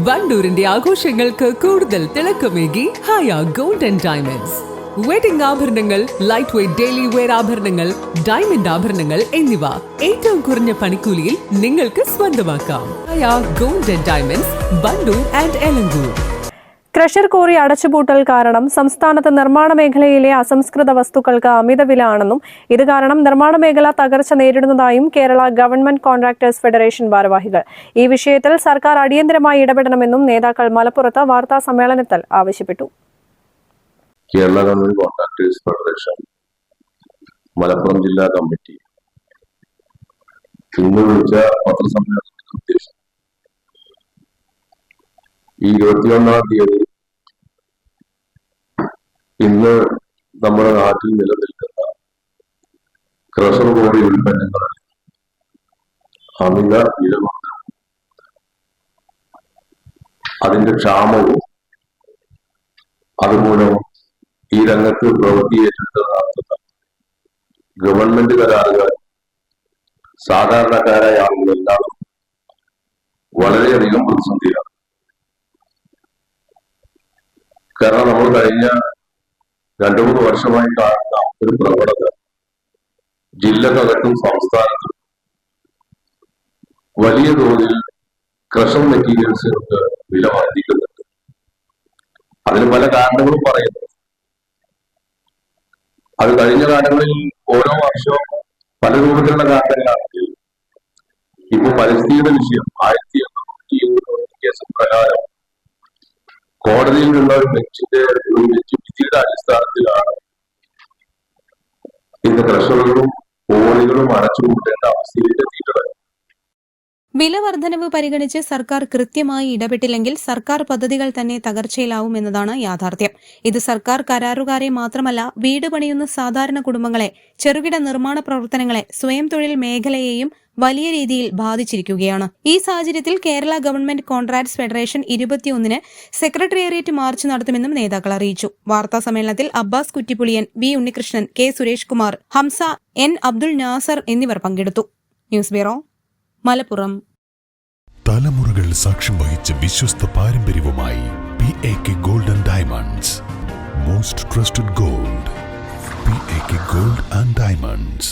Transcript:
വണ്ടൂരിന്റെ ആഘോഷങ്ങൾക്ക് കൂടുതൽ തിളക്കമേകി Haya gold and diamonds. Wedding ആഭരണങ്ങൾ, ലൈറ്റ് വെയ്റ്റ് ഡെയിലി വെയർ ആഭരണങ്ങൾ, ഡയമണ്ട് ആഭരണങ്ങൾ എന്നിവ ഏറ്റവും കുറഞ്ഞ പണിക്കൂലിയിൽ നിങ്ങൾക്ക് സ്വന്തമാക്കാം. Haya gold and diamonds, Wandoor and Elankur. Crusher quarry അടച്ചുപൂട്ടൽ കാരണം സംസ്ഥാനത്ത് നിർമ്മാണ മേഖലയിലെ അസംസ്കൃത വസ്തുക്കൾക്ക് അമിത വില ആണെന്നും ഇത് കാരണം നിർമ്മാണ മേഖല തകർച്ച നേരിടുന്നതായും കേരള ഗവൺമെന്റ് കോൺട്രാക്ടേഴ്സ് ഫെഡറേഷൻ ഭാരവാഹികൾ. ഈ വിഷയത്തിൽ സർക്കാർ അടിയന്തരമായി ഇടപെടണമെന്നും നേതാക്കൾ മലപ്പുറത്ത് വാർത്താ സമ്മേളനത്തിൽ ആവശ്യപ്പെട്ടു. Kerala government contractors federation Malappuram ജില്ലാ കമ്മിറ്റി ഇന്ന് വിളിച്ച പത്രസമ്മേളനത്തിന്റെ ഉദ്ദേശം ഈ 21-ാം തീയതി ഇന്ന് നമ്മുടെ നാട്ടിൽ നിലനിൽക്കുന്ന ക്രഷർ കോറി ഉൽപ്പന്നങ്ങളിൽ അമിത വിലവർദ്ധന, അതിന്റെ ക്ഷാമവും അതുമൂലം ഈ രംഗത്ത് പ്രവൃത്തി ഏറ്റെടുത്ത് നടത്തുന്ന ഗവൺമെന്റ് കരാറുകാർ, സാധാരണക്കാരായ ആളുകളെല്ലാം വളരെയധികം പ്രതിസന്ധിയാണ്. കാരണം നമ്മൾ കഴിഞ്ഞ 2-3 വർഷമായി കാണുന്ന ഒരു പ്രവണത ജില്ലക്കകത്തും സംസ്ഥാനത്തും വലിയ തോതിൽ ക്രഷർ മെറ്റീരിയൽസുകൾക്ക് വില വർദ്ധിക്കുന്നുണ്ട്. അതിന് പല കാരണങ്ങളും പറയുന്നു. അത് കഴിഞ്ഞ കാലങ്ങളിൽ ഓരോ വർഷവും പല രൂപത്തിലുള്ള കാരണങ്ങളാണെങ്കിൽ ഇപ്പൊ പരിസ്ഥിതിയുടെ വിഷയം 1870 കേസ് പ്രകാരം കോടതിയിൽ നിന്നുള്ള ഒരു ബെഞ്ചിന്റെ വിധിയുടെ അടിസ്ഥാനത്തിലാണ് ഇന്ന് ക്രഷറുകളും കോറികളും അടച്ചുപൂട്ടേണ്ട അവസ്ഥയിലേക്ക് എത്തിയിട്ടുള്ളത്. വില വർധനവ് പരിഗണിച്ച് സർക്കാർ കൃത്യമായി ഇടപെട്ടില്ലെങ്കിൽ സർക്കാർ പദ്ധതികൾ തന്നെ തകർച്ചയിലാവുമെന്നതാണ് യാഥാർത്ഥ്യം. ഇത് സർക്കാർ കരാറുകാരെ മാത്രമല്ല, വീട് പണിയുന്ന സാധാരണ കുടുംബങ്ങളെ, ചെറുകിട നിർമ്മാണ പ്രവർത്തനങ്ങളെ, സ്വയം തൊഴിൽ മേഖലയെയും വലിയ രീതിയിൽ ബാധിച്ചിരിക്കുകയാണ്. ഈ സാഹചര്യത്തിൽ കേരള ഗവൺമെന്റ് കോൺട്രാക്ടേഴ്സ് ഫെഡറേഷൻ 21-ന് സെക്രട്ടേറിയറ്റ് മാർച്ച് നടത്തുമെന്നും നേതാക്കൾ അറിയിച്ചു. വാർത്താ സമ്മേളനത്തിൽ Abbas Kuttipuliyan, V Unnikrishnan, K Suresh Kumar, Hamsa, N Abdul Nasar എന്നിവർ പങ്കെടുത്തു. News bureau, Malappuram. തലമുറകൾ സാക്ഷ്യം വഹിച്ച വിശ്വസ്ത പാരമ്പര്യവുമായി PAK gold and diamonds. Most trusted gold. PAK gold and diamonds.